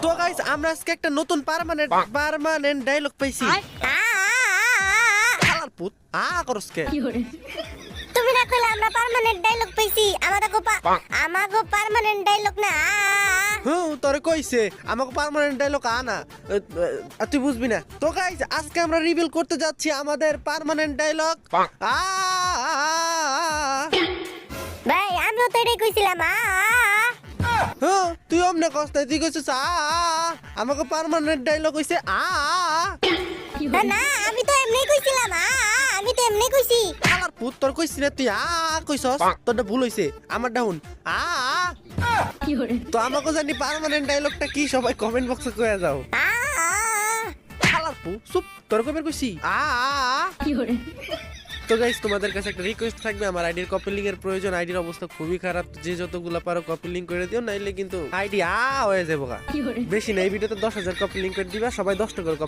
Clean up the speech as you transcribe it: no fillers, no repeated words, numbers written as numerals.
তো গাইস আমরা আজকে একটা নতুন পার্মানেন্ট ডায়লগ পাইছি। শালার পুত করস কে? তুমি না কইলে আমরা পার্মানেন্ট ডায়লগ পাইছি। আমাগো পার্মানেন্ট ডায়লগ না। তোরে কইছে আমাকে পার্মানেন্ট ডায়লগ আনা, তুই বুঝবি না। তো গাইস আজকে আমরা রিভিল করতে যাচ্ছি আমাদের পার্মানেন্ট ডায়লগ। ভাই আমিও তো এটাই কইছিলাম। তুই অমনে কষ্ট, তুই কইছিস আমাকে পার্মানেন্ট ডায়লগ হইছে না আমি তো এমনি কইছিলাম। আমি তো এমনি কইছি। শালার পুত তোর কইছি না তুই কইছস, তোরটা ভুল হইছে। আমার ডাউন তো আমাকে জানি পার্মানেন্ট ডায়লগটা কি সবাই কমেন্ট বক্সে কইয়া যাও। শালার পু চুপ, তোর কবে কইছি তো গাইস তোমাদের কাছে একটা রিকোয়েস্ট থাকবে, আমার আইডির কপি লিংক এর প্রয়োজন। আইডির অবস্থা খুবই খারাপ, যে যতগুলা পারো কপি লিংক করে দিও, নাইলে কিন্তু আইডি হয়ে যাবো। বেশি না, এই ভিডিওতে 10,000 কপি লিংক করে দিবা, সবাই 10 টাকা করে কপি